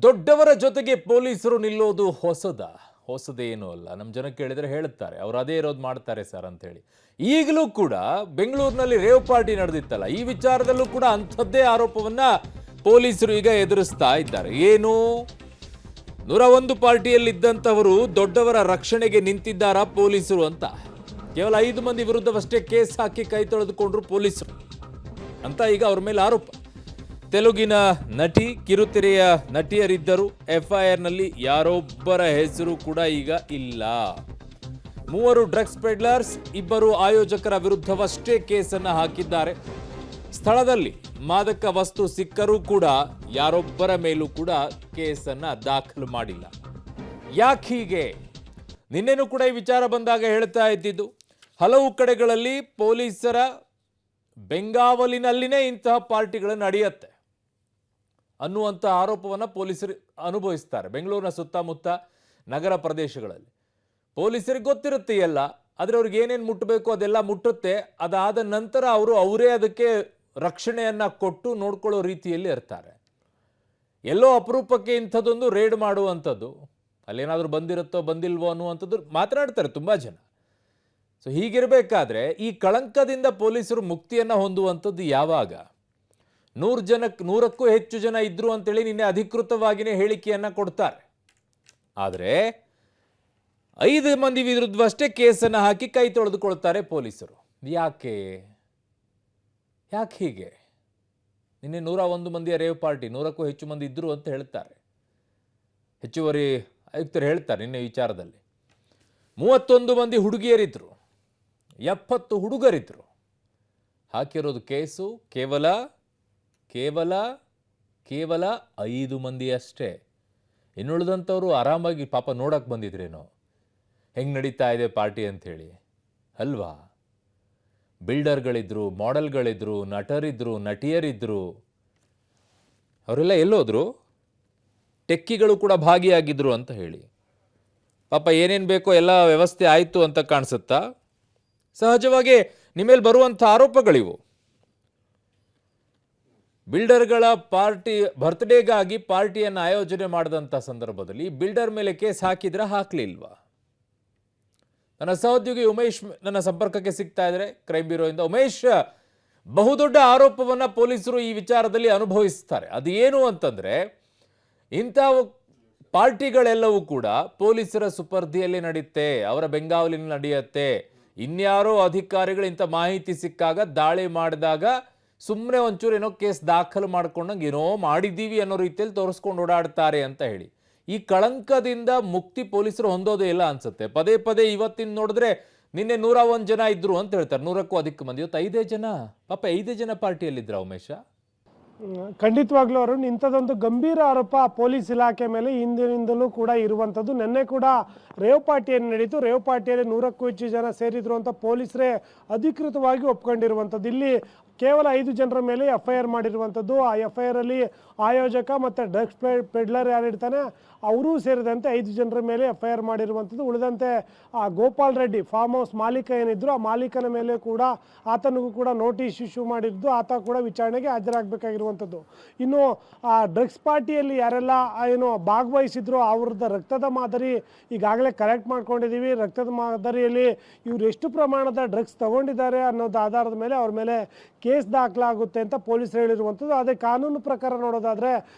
ದೊಡ್ಡವರ ಜೊತೆಗೆ ಪೊಲೀಸರು ನಿಲ್ಲೋದು ಹೊಸದೇನೂ ಅಲ್ಲ. ನಮ್ಮ ಜನ ಕೇಳಿದರೆ ಹೇಳುತ್ತಾರೆ ಅವ್ರು ಅದೇ ಇರೋದು ಮಾಡ್ತಾರೆ ಸರ್ ಅಂತ ಹೇಳಿ. ಈಗಲೂ ಕೂಡ ಬೆಂಗಳೂರಿನಲ್ಲಿ ರೇವ್ ಪಾರ್ಟಿ ನಡೆದಿತ್ತಲ್ಲ, ಈ ವಿಚಾರದಲ್ಲೂ ಕೂಡ ಅಂಥದ್ದೇ ಆರೋಪವನ್ನ ಪೊಲೀಸರು ಈಗ ಎದುರಿಸ್ತಾ ಇದ್ದಾರೆ. ಏನು 101 ಪಾರ್ಟಿಯಲ್ಲಿದ್ದಂಥವರು ದೊಡ್ಡವರ ರಕ್ಷಣೆಗೆ ನಿಂತಿದ್ದಾರಾ ಪೊಲೀಸರು ಅಂತ. ಕೇವಲ 5 ಮಂದಿ ವಿರುದ್ಧವಷ್ಟೇ ಕೇಸ್ ಹಾಕಿ ಕೈ ತೊಳೆದುಕೊಂಡ್ರು ಪೊಲೀಸರು ಅಂತ ಈಗ ಅವ್ರ ಮೇಲೆ ಆರೋಪ. ತೆಲುಗಿನ ನಟಿ, ಕಿರುತೆರೆಯ ನಟಿಯರಿದ್ದರು. ಎಫ್ಐಆರ್ನಲ್ಲಿ ಯಾರೊಬ್ಬರ ಹೆಸರು ಕೂಡ ಈಗ ಇಲ್ಲ. 3 ಡ್ರಗ್ಸ್ ಪೆಡ್ಲರ್ಸ್, 2 ಆಯೋಜಕರ ವಿರುದ್ಧವಷ್ಟೇ ಕೇಸನ್ನು ಹಾಕಿದ್ದಾರೆ. ಸ್ಥಳದಲ್ಲಿ ಮಾದಕ ವಸ್ತು ಸಿಕ್ಕರೂ ಕೂಡ ಯಾರೊಬ್ಬರ ಮೇಲೂ ಕೂಡ ಕೇಸನ್ನ ದಾಖಲು ಮಾಡಿಲ್ಲ. ಯಾಕೆ ಹೀಗೆ? ನಿನ್ನೆನೂ ಕೂಡ ಈ ವಿಚಾರ ಬಂದಾಗ ಹೇಳ್ತಾ ಇದ್ದಿದ್ದು, ಹಲವು ಕಡೆಗಳಲ್ಲಿ ಪೊಲೀಸರ ಬೆಂಗಾವಲಿನಲ್ಲಿನೇ ಇಂತಹ ಪಾರ್ಟಿಗಳು ನಡೆಯುತ್ತೆ ಅನ್ನುವಂಥ ಆರೋಪವನ್ನು ಪೊಲೀಸರು ಅನುಭವಿಸ್ತಾರೆ. ಬೆಂಗಳೂರಿನ ಸುತ್ತಮುತ್ತ ನಗರ ಪ್ರದೇಶಗಳಲ್ಲಿ ಪೊಲೀಸರಿಗೆ ಗೊತ್ತಿರುತ್ತೆ ಎಲ್ಲ, ಆದರೆ ಅವ್ರಿಗೆ ಏನೇನು ಮುಟ್ಟಬೇಕು ಅದೆಲ್ಲ ಮುಟ್ಟುತ್ತೆ. ಅದಾದ ನಂತರ ಅವರೇ ಅದಕ್ಕೆ ರಕ್ಷಣೆಯನ್ನು ಕೊಟ್ಟು ನೋಡ್ಕೊಳ್ಳೋ ರೀತಿಯಲ್ಲಿ ಇರ್ತಾರೆ. ಎಲ್ಲೋ ಅಪರೂಪಕ್ಕೆ ಇಂಥದ್ದೊಂದು ರೇಡ್ ಮಾಡುವಂಥದ್ದು, ಅಲ್ಲೇನಾದರೂ ಬಂದಿರುತ್ತೋ ಬಂದಿಲ್ವೋ ಅನ್ನುವಂಥದ್ದು ಮಾತನಾಡ್ತಾರೆ ತುಂಬ ಜನ. ಸೊ ಹೀಗಿರಬೇಕಾದ್ರೆ ಈ ಕಳಂಕದಿಂದ ಪೊಲೀಸರು ಮುಕ್ತಿಯನ್ನು ಹೊಂದುವಂಥದ್ದು ಯಾವಾಗ? 100ಕ್ಕೂ ಹೆಚ್ಚು ಜನ ಇದ್ರು ಅಂತೇಳಿ ನಿನ್ನೆ ಅಧಿಕೃತವಾಗಿಯೇ ಹೇಳಿಕೆಯನ್ನು ಕೊಡ್ತಾರೆ. ಆದರೆ 5 ಮಂದಿ ವಿರುದ್ಧವಷ್ಟೇ ಕೇಸನ್ನು ಹಾಕಿ ಕೈ ತೊಳೆದುಕೊಳ್ತಾರೆ ಪೊಲೀಸರು. ಯಾಕೆ ಹೀಗೆ? ನಿನ್ನೆ 101 ಮಂದಿಯ ರೇವ್ ಪಾರ್ಟಿ, 100ಕ್ಕೂ ಹೆಚ್ಚು ಮಂದಿ ಇದ್ರು ಅಂತ ಹೇಳ್ತಾರೆ. ಹೆಚ್ಚುವರಿ ಆಯುಕ್ತರು ಹೇಳ್ತಾರೆ ನಿನ್ನೆ ವಿಚಾರದಲ್ಲಿ 31 ಮಂದಿ ಹುಡುಗಿಯರಿದ್ರು, 70 ಹುಡುಗರಿದ್ರು. ಹಾಕಿರೋದು ಕೇಸು ಕೇವಲ 5 ಮಂದಿ ಅಷ್ಟೇ. ಇನ್ನುಳಿದಂಥವ್ರು ಆರಾಮಾಗಿ ಪಾಪ ನೋಡಕ್ಕೆ ಬಂದಿದ್ರೇನೋ ಹೆಂಗೆ ನಡೀತಾ ಇದೆ ಪಾರ್ಟಿ ಅಂಥೇಳಿ ಅಲ್ವಾ? ಬಿಲ್ಡರ್ಗಳಿದ್ರು, ಮಾಡೆಲ್ಗಳಿದ್ರು, ನಟರಿದ್ರು, ನಟಿಯರಿದ್ರು. ಅವರೆಲ್ಲ ಎಲ್ಲೋದ್ರು? ಟೆಕ್ಕಿಗಳು ಕೂಡ ಭಾಗಿಯಾಗಿದ್ರು ಅಂತ ಹೇಳಿ. ಪಾಪ ಏನೇನು ಬೇಕೋ ಎಲ್ಲ ವ್ಯವಸ್ಥೆ ಆಯಿತು ಅಂತ ಕಾಣಿಸುತ್ತಾ? ಸಹಜವಾಗಿ ನಿಮ್ಮೇಲೆ ಬರುವಂಥ ಆರೋಪಗಳಿವು. ಬಿಲ್ಡರ್ಗಳ ಪಾರ್ಟಿ ಬರ್ತ್ಡೇಗಾಗಿ ಪಾರ್ಟಿಯನ್ನು ಆಯೋಜನೆ ಮಾಡಿದಂಥ ಸಂದರ್ಭದಲ್ಲಿ ಬಿಲ್ಡರ್ ಮೇಲೆ ಕೇಸ್ ಹಾಕಿದ್ರೆ ಹಾಕಲಿಲ್ವಾ? ನನ್ನ ಸಹೋದ್ಯೋಗಿ ಉಮೇಶ್ ನನ್ನ ಸಂಪರ್ಕಕ್ಕೆ ಸಿಗ್ತಾ ಇದ್ದಾರೆ ಕ್ರೈಮ್ ಬ್ಯೂರೋಯಿಂದ. ಉಮೇಶ್, ಬಹುದೊಡ್ಡ ಆರೋಪವನ್ನು ಪೊಲೀಸರು ಈ ವಿಚಾರದಲ್ಲಿ ಅನುಭವಿಸ್ತಾರೆ. ಅದು ಏನು ಅಂತಂದರೆ, ಇಂಥ ಪಾರ್ಟಿಗಳೆಲ್ಲವೂ ಕೂಡ ಪೊಲೀಸರ ಸುಪರ್ದಿಯಲ್ಲಿ ನಡೆಯುತ್ತೆ, ಅವರ ಬೆಂಗಾವಲಿನಲ್ಲಿ ನಡೆಯುತ್ತೆ. ಇನ್ಯಾರೋ ಅಧಿಕಾರಿಗಳು ಇಂಥ ಮಾಹಿತಿ ಸಿಕ್ಕಾಗ, ದಾಳಿ ಮಾಡಿದಾಗ ಸುಮ್ಮನೆ ಒಂಚೂರು ಏನೋ ಕೇಸ್ ದಾಖಲು ಮಾಡ್ಕೊಂಡಂಗೆ ಏನೋ ಮಾಡಿದ್ದೀವಿ ಅನ್ನೋ ರೀತಿಯಲ್ಲಿ ತೋರಿಸ್ಕೊಂಡು ಓಡಾಡ್ತಾರೆ ಅಂತ ಹೇಳಿ. ಈ ಕಳಂಕದಿಂದ ಮುಕ್ತಿ ಪೊಲೀಸರು ಹೊಂದೋದೇ ಇಲ್ಲ ಅನ್ಸುತ್ತೆ. ಪದೇ ಪದೇ ಇವತ್ತಿನ ನೋಡಿದ್ರೆ ನಿನ್ನೆ 101 ಜನ ಇದ್ರು ಅಂತ ಹೇಳ್ತಾರೆ, 100ಕ್ಕೂ ಅಧಿಕ ಮಂದಿ. ಇವತ್ತು 5 ಜನ, ಪಾಪ 5 ಜನ ಪಾರ್ಟಿಯಲ್ಲಿದ್ರ ಉಮೇಶ? ಖಂಡಿತವಾಗ್ಲೂ ಅರುಣ್, ಇಂಥದ್ದೊಂದು ಗಂಭೀರ ಆರೋಪ ಪೊಲೀಸ್ ಇಲಾಖೆ ಮೇಲೆ ಹಿಂದಿನಿಂದಲೂ ಕೂಡ ಇರುವಂಥದ್ದು. ನಿನ್ನೆ ಕೂಡ ರೇವ್ ಪಾರ್ಟಿಯನ್ನು ನಡೀತು. ರೇವ್ ಪಾರ್ಟಿಯಲ್ಲಿ 100ಕ್ಕೂ ಹೆಚ್ಚು ಜನ ಸೇರಿದ್ರು ಅಂತ ಪೊಲೀಸರೇ ಅಧಿಕೃತವಾಗಿ ಒಪ್ಕೊಂಡಿರುವಂಥದ್ದು. ಇಲ್ಲಿ ಕೇವಲ 5 ಜನರ ಮೇಲೆ FIR ಮಾಡಿರುವಂಥದ್ದು. ಆ FIR ಅಲ್ಲಿ ಆಯೋಜಕ ಮತ್ತು ಡ್ರಗ್ಸ್ ಪೆಡ್ಲರ್ ಯಾರಿರ್ತಾನೆ ಅವರೂ ಸೇರಿದಂತೆ 5 ಜನರ ಮೇಲೆ FIR ಮಾಡಿರುವಂಥದ್ದು. ಉಳಿದಂತೆ ಆ ಗೋಪಾಲ್ ರೆಡ್ಡಿ ಫಾರ್ಮ್ ಹೌಸ್ ಮಾಲೀಕ ಏನಿದ್ರು, ಆ ಮಾಲೀಕನ ಮೇಲೆ ಕೂಡ ಆತನಿಗೂ ಕೂಡ ನೋಟಿಸ್ ಇಶ್ಯೂ ಮಾಡಿದ್ದು, ಆತ ಕೂಡ ವಿಚಾರಣೆಗೆ ಹಾಜರಾಗಬೇಕಾಗಿರುವಂಥದ್ದು. ಇನ್ನು ಆ ಡ್ರಗ್ಸ್ ಪಾರ್ಟಿಯಲ್ಲಿ ಯಾರೆಲ್ಲ ಏನು ಭಾಗವಹಿಸಿದ್ರು ಅವ್ರದ್ದು ರಕ್ತದ ಮಾದರಿ ಈಗಾಗಲೇ ಕಲೆಕ್ಟ್ ಮಾಡ್ಕೊಂಡಿದ್ದೀವಿ. ರಕ್ತದ ಮಾದರಿಯಲ್ಲಿ ಇವರು ಎಷ್ಟು ಪ್ರಮಾಣದ ಡ್ರಗ್ಸ್ ತಗೊಂಡಿದ್ದಾರೆ ಅನ್ನೋದು ಆಧಾರದ ಮೇಲೆ ಅವ್ರ ಮೇಲೆ ಕೇಸ್ ದಾಖಲಾಗುತ್ತೆ ಅಂತ ಪೊಲೀಸರು ಹೇಳಿರುವಂಥದ್ದು. ಅದೇ ಕಾನೂನು ಪ್ರಕಾರ ನೋಡೋದಾದರೆ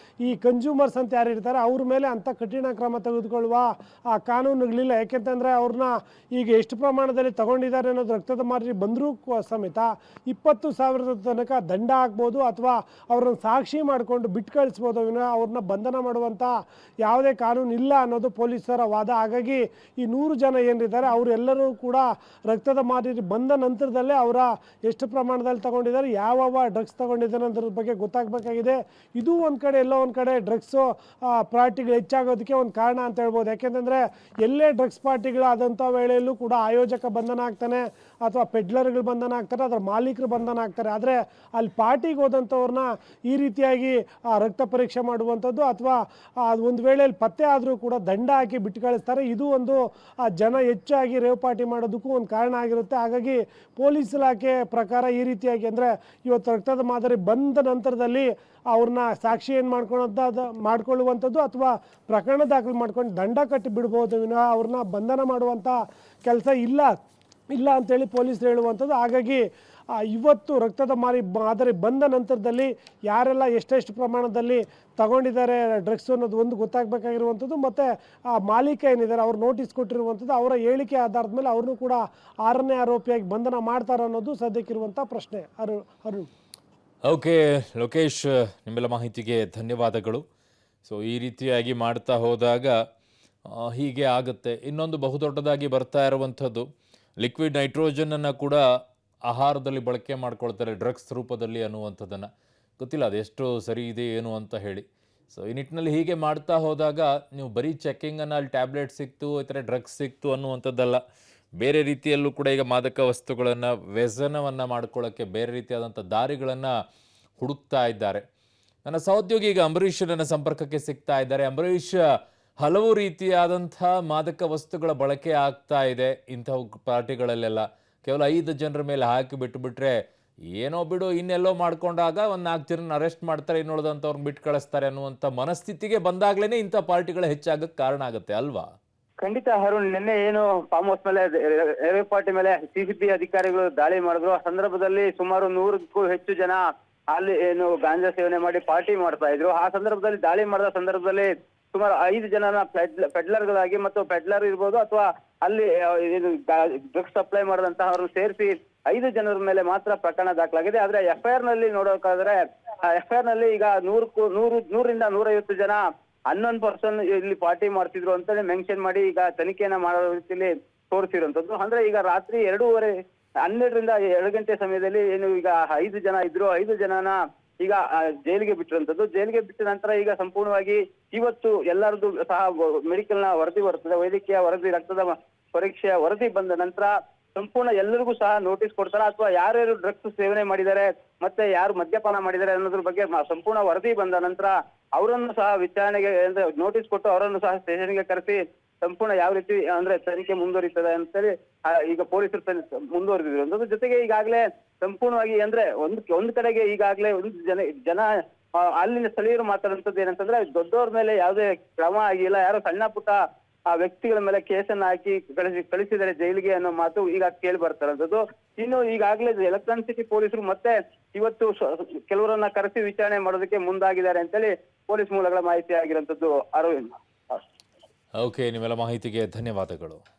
ಈ ಕನ್ಸ್ಯೂಮರ್ಸ್ ಅಂತ ಯಾರಿರ್ತಾರೆ ಅವ್ರ ಮೇಲೆ ಅಂಥ ಕಠಿಣ ಕ್ರಮ ತೆಗೆದುಕೊಳ್ಳುವ ಆ ಕಾನೂನುಗಳಿಲ್ಲ. ಯಾಕೆಂತಂದರೆ ಅವ್ರನ್ನ ಈಗ ಎಷ್ಟು ಪ್ರಮಾಣದಲ್ಲಿ ತಗೊಂಡಿದ್ದಾರೆ ಅನ್ನೋದು ರಕ್ತದ ಮಾದರಿ ಬಂದರೂ ಸಮೇತ 20,000 ತನಕ ದಂಡ ಹಾಕ್ಬೋದು, ಅಥವಾ ಅವ್ರನ್ನ ಸಾಕ್ಷಿ ಮಾಡಿಕೊಂಡು ಬಿಟ್ಟು ಕಳಿಸ್ಬೋದು. ಅವ್ರನ್ನ ಬಂಧನ ಮಾಡುವಂಥ ಯಾವುದೇ ಕಾನೂನು ಇಲ್ಲ ಅನ್ನೋದು ಪೊಲೀಸರ ವಾದ. ಹಾಗಾಗಿ ಈ 100 ಜನ ಏನಿದ್ದಾರೆ ಅವರೆಲ್ಲರೂ ಕೂಡ ರಕ್ತದ ಮಾದರಿ ಬಂದ ನಂತರದಲ್ಲೇ ಅವರ ಎಷ್ಟು ಪ್ರಮಾಣದಲ್ಲಿ ತಗೊಂಡಿದ್ದಾರೆ, ಯಾವ ಡ್ರಗ್ಸ್ ತಗೊಂಡಿದ್ದಾರೆ ಅನ್ನೋದ್ರ ಬಗ್ಗೆ ಗೊತ್ತಾಗಬೇಕಾಗಿದೆ. ಇದು ಒಂದು ಕಡೆ ಎಲ್ಲೋ ಒಂದು ಕಡೆ ಡ್ರಗ್ಸು ಪಾರ್ಟಿಗಳು ಹೆಚ್ಚಾಗೋದಕ್ಕೆ ಒಂದು ಕಾರಣ ಅಂತ ಹೇಳ್ಬೋದು. ಯಾಕೆಂತಂದರೆ ಎಲ್ಲೇ ಡ್ರಗ್ಸ್ ಪಾರ್ಟಿಗಳಾದಂಥ ವೇಳೆಯಲ್ಲೂ ಕೂಡ ಆಯೋಜಕ ಬಂಧನ ಆಗ್ತಾನೆ, ಅಥವಾ ಪೆಡ್ಲರ್ಗಳು ಬಂಧನ ಆಗ್ತಾರೆ, ಅದರ ಮಾಲೀಕರು ಬಂಧನ ಆಗ್ತಾರೆ. ಆದರೆ ಅಲ್ಲಿ ಪಾರ್ಟಿಗೆ ಹೋದಂಥವ್ರನ್ನ ಈ ರೀತಿಯಾಗಿ ರಕ್ತ ಪರೀಕ್ಷೆ ಮಾಡುವಂಥದ್ದು ಅಥವಾ ಒಂದು ವೇಳೆಯಲ್ಲಿ ಪತ್ತೆ ಆದರೂ ಕೂಡ ದಂಡ ಹಾಕಿ ಬಿಟ್ಟು ಕಳಿಸ್ತಾರೆ. ಇದು ಒಂದು ಜನ ಹೆಚ್ಚಾಗಿ ರೇವ್ ಪಾರ್ಟಿ ಮಾಡೋದಕ್ಕೂ ಒಂದು ಕಾರಣ ಆಗಿರುತ್ತೆ. ಹಾಗಾಗಿ ಪೊಲೀಸ್ ಇಲಾಖೆ ಪ್ರಕಾರ ಈ ರೀತಿಯಾಗಿ ಅಂದರೆ ಇವತ್ತು ರಕ್ತದ ಮಾದರಿ ಬಂದ ನಂತರದಲ್ಲಿ ಅವ್ರನ್ನ ಸಾಕ್ಷಿ ಏನು ಮಾಡ್ಕೊಳ್ಳುವಂಥದ್ದು ಅಥವಾ ಪ್ರಕರಣ ದಾಖಲು ಮಾಡ್ಕೊಂಡು ದಂಡ ಕಟ್ಟಿ ಬಿಡ್ಬೋದು ವಿನಃ ಅವ್ರನ್ನ ಬಂಧನ ಮಾಡುವಂಥ ಕೆಲಸ ಇಲ್ಲ ಅಂತೇಳಿ ಪೊಲೀಸರು ಹೇಳುವಂಥದ್ದು. ಹಾಗಾಗಿ ಇವತ್ತು ರಕ್ತದ ಮಾದರಿ ಬಂದ ನಂತರದಲ್ಲಿ ಯಾರೆಲ್ಲ ಎಷ್ಟೆಷ್ಟು ಪ್ರಮಾಣದಲ್ಲಿ ತಗೊಂಡಿದ್ದಾರೆ ಡ್ರಗ್ಸ್ ಅನ್ನೋದು ಒಂದು ಗೊತ್ತಾಗಬೇಕಾಗಿರುವಂಥದ್ದು, ಮತ್ತು ಆ ಮಾಲೀಕ ಏನಿದ್ದಾರೆ ಅವ್ರು ನೋಟಿಸ್ ಕೊಟ್ಟಿರುವಂಥದ್ದು, ಅವರ ಹೇಳಿಕೆ ಆಧಾರದ ಮೇಲೆ ಅವ್ರನ್ನೂ ಕೂಡ 6ನೇ ಆರೋಪಿಯಾಗಿ ಬಂಧನ ಮಾಡ್ತಾರೆ ಅನ್ನೋದು ಸದ್ಯಕ್ಕಿರುವಂಥ ಪ್ರಶ್ನೆ. ಅರುಣ್. ಓಕೆ ಲೋಕೇಶ್, ನಿಮ್ಮೆಲ್ಲ ಮಾಹಿತಿಗೆ ಧನ್ಯವಾದಗಳು. ಸೊ ಈ ರೀತಿಯಾಗಿ ಮಾಡ್ತಾ ಹೋದಾಗ ಹೀಗೆ ಆಗುತ್ತೆ. ಇನ್ನೊಂದು ಬಹುದೊಡ್ಡದಾಗಿ ಬರ್ತಾ ಇರುವಂಥದ್ದು ಲಿಕ್ವಿಡ್ ನೈಟ್ರೋಜನನ್ನು ಕೂಡ ಆಹಾರದಲ್ಲಿ ಬಳಕೆ ಮಾಡ್ಕೊಳ್ತಾರೆ ಡ್ರಗ್ಸ್ ರೂಪದಲ್ಲಿ ಅನ್ನುವಂಥದ್ದನ್ನು. ಗೊತ್ತಿಲ್ಲ ಅದೆಷ್ಟು ಸರಿ ಇದೆ ಏನು ಅಂತ ಹೇಳಿ. ಸೊ ಈ ನಿಟ್ಟಿನಲ್ಲಿ ಹೀಗೆ ಮಾಡ್ತಾ ಹೋದಾಗ ನೀವು ಬರೀ ಚೆಕ್ಕಿಂಗನ್ನು ಅಲ್ಲಿ ಟ್ಯಾಬ್ಲೆಟ್ ಸಿಕ್ತು ಈ ಥರ ಡ್ರಗ್ಸ್ ಸಿಕ್ತು ಅನ್ನುವಂಥದ್ದಲ್ಲ, ಬೇರೆ ರೀತಿಯಲ್ಲೂ ಕೂಡ ಈಗ ಮಾದಕ ವಸ್ತುಗಳನ್ನು ವ್ಯಸನವನ್ನು ಮಾಡ್ಕೊಳ್ಳೋಕ್ಕೆ ಬೇರೆ ರೀತಿಯಾದಂಥ ದಾರಿಗಳನ್ನು ಹುಡುಕ್ತಾ ಇದ್ದಾರೆ. ನನ್ನ ಸಹೋದ್ಯೋಗಿ ಈಗ ಅಂಬರೀಷ್ ನನ್ನ ಸಂಪರ್ಕಕ್ಕೆ ಸಿಗ್ತಾ ಇದ್ದಾರೆ. ಅಂಬರೀಷ್, ಹಲವು ರೀತಿಯಾದಂಥ ಮಾದಕ ವಸ್ತುಗಳ ಬಳಕೆ ಆಗ್ತಾ ಇದೆ ಇಂಥ ಪಾರ್ಟಿಗಳಲ್ಲೆಲ್ಲ. ಕೇವಲ 5 ಜನರ ಮೇಲೆ ಹಾಕಿ ಬಿಟ್ಟುಬಿಟ್ರೆ ಏನೋ ಬಿಡು ಇನ್ನೆಲ್ಲೋ ಮಾಡ್ಕೊಂಡಾಗ ಒಂದು 4 ಜನನ ಅರೆಸ್ಟ್ ಮಾಡ್ತಾರೆ, ಇನ್ನುಳಿದಂಥವ್ರನ್ನ ಬಿಟ್ಟು ಕಳಿಸ್ತಾರೆ ಅನ್ನುವಂಥ ಮನಸ್ಥಿತಿಗೆ ಬಂದಾಗ್ಲೇ ಇಂಥ ಪಾರ್ಟಿಗಳು ಹೆಚ್ಚಾಗಕ್ಕೆ ಕಾರಣ ಆಗುತ್ತೆ ಅಲ್ವಾ? ಖಂಡಿತ ಅರುಣ್, ನಿನ್ನೆ ಏನು ಫಾರ್ಮ್ ಹೌಸ್ ಮೇಲೆ ರೇವ್ ಪಾರ್ಟಿ ಮೇಲೆ ಸಿಸಿಬಿ ಅಧಿಕಾರಿಗಳು ದಾಳಿ ಮಾಡಿದ್ರು. ಆ ಸಂದರ್ಭದಲ್ಲಿ ಸುಮಾರು 100ಕ್ಕೂ ಹೆಚ್ಚು ಜನ ಅಲ್ಲಿ ಏನು ಗಾಂಜಾ ಸೇವನೆ ಮಾಡಿ ಪಾರ್ಟಿ ಮಾಡ್ತಾ ಇದ್ರು. ಆ ಸಂದರ್ಭದಲ್ಲಿ ದಾಳಿ ಮಾಡಿದ ಸಂದರ್ಭದಲ್ಲಿ ಸುಮಾರು 5 ಜನನ ಪೆಡ್ಲರ್ಗಳಾಗಿ ಮತ್ತು ಪೆಡ್ಲರ್ ಇರ್ಬೋದು ಅಥವಾ ಅಲ್ಲಿ ಏನು ಡ್ರಗ್ಸ್ ಸಪ್ಲೈ ಮಾಡಿದಂತಹ ಸೇರಿಸಿ 5 ಜನರ ಮೇಲೆ ಮಾತ್ರ ಪ್ರಕರಣ ದಾಖಲಾಗಿದೆ. ಆದ್ರೆ FIR ನಲ್ಲಿ ನೋಡೋಕಾದ್ರೆ FIR ನಲ್ಲಿ ಈಗ 100ರಿಂದ 150 ಜನ ಅನ್ನೊನ್ ಪರ್ಸನ್ ಇಲ್ಲಿ ಪಾರ್ಟಿ ಮಾಡ್ತಿದ್ರು ಅಂತಾನೆ ಮೆನ್ಷನ್ ಮಾಡಿ ಈಗ ತನಿಖೆಯನ್ನ ಮಾಡೋ ರೀತಿಯಲ್ಲಿ ತೋರಿಸಿರುವಂತದ್ದು. ಅಂದ್ರೆ ಈಗ ರಾತ್ರಿ 12ರಿಂದ 2 ಗಂಟೆ ಸಮಯದಲ್ಲಿ ಏನು ಈಗ 5 ಜನ ಇದ್ರು, 5 ಜನನ ಈಗ ಜೈಲಿಗೆ ಬಿಟ್ಟಿರುವಂತದ್ದು. ಜೈಲಿಗೆ ಬಿಟ್ಟ ನಂತರ ಈಗ ಸಂಪೂರ್ಣವಾಗಿ ಇವತ್ತು ಎಲ್ಲರದ್ದು ಸಹ ಮೆಡಿಕಲ್ ನ ವರದಿ ಬರ್ತದೆ, ವೈದ್ಯಕೀಯ ವರದಿ, ರಕ್ತದ ಪರೀಕ್ಷೆಯ ವರದಿ ಬಂದ ನಂತರ ಸಂಪೂರ್ಣ ಎಲ್ಲರಿಗೂ ಸಹ ನೋಟಿಸ್ ಕೊಡ್ತಾರೆ. ಅಥವಾ ಯಾರ್ಯಾರು ಡ್ರಗ್ಸ್ ಸೇವನೆ ಮಾಡಿದ್ದಾರೆ ಮತ್ತೆ ಯಾರು ಮದ್ಯಪಾನ ಮಾಡಿದ್ದಾರೆ ಅನ್ನೋದ್ರ ಬಗ್ಗೆ ಸಂಪೂರ್ಣ ವರದಿ ಬಂದ ನಂತರ ಅವರನ್ನು ಸಹ ವಿಚಾರಣೆಗೆ ಅಂದ್ರೆ ನೋಟಿಸ್ ಕೊಟ್ಟು ಅವರನ್ನು ಸಹ ಸ್ಟೇಷನ್ಗೆ ಕರೆಸಿ ಸಂಪೂರ್ಣ ಯಾವ ರೀತಿ ಅಂದ್ರೆ ತನಿಖೆ ಮುಂದುವರಿತದೆ ಅಂತೇಳಿ ಈಗ ಪೊಲೀಸರು ಮುಂದುವರೆದಿರುವಂತದ್ದು. ಜೊತೆಗೆ ಈಗಾಗಲೇ ಸಂಪೂರ್ಣವಾಗಿ ಅಂದ್ರೆ ಒಂದ್ ಕಡೆಗೆ ಈಗಾಗಲೇ ಒಂದು ಜನ ಅಲ್ಲಿನ ಸ್ಥಳೀಯರು ಮಾತಾಡುವಂಥದ್ದು ಏನಂತಂದ್ರೆ ದೊಡ್ಡವ್ರ ಮೇಲೆ ಯಾವುದೇ ಕ್ರಮ ಆಗಿಲ್ಲ, ಯಾರೋ ಸಣ್ಣ ಪುಟ್ಟ ವ್ಯಕ್ತಿಗಳ ಮೇಲೆ ಕೇಸನ್ನ ಹಾಕಿ ಕಳಿಸಿದರೆ ಜೈಲಿಗೆ ಅನ್ನೋ ಮಾತು ಈಗ ಕೇಳಿ ಬರ್ತಾರಂಥದ್ದು. ಇನ್ನು ಈಗಾಗಲೇ ಎಲೆಕ್ಟ್ರಾನಿಕ್ ಸಿಟಿ ಪೊಲೀಸರು ಮತ್ತೆ ಇವತ್ತು ಕೆಲವರನ್ನ ಕರೆಸಿ ವಿಚಾರಣೆ ಮಾಡೋದಕ್ಕೆ ಮುಂದಾಗಿದ್ದಾರೆ ಅಂತೇಳಿ ಪೊಲೀಸ್ ಮೂಲಗಳ ಮಾಹಿತಿ ಆಗಿರುವಂತದ್ದು. ಅರವಿಂದ್. ಓಕೆ, ನಿಮ್ಮೆಲ್ಲ ಮಾಹಿತಿಗೆ ಧನ್ಯವಾದಗಳು.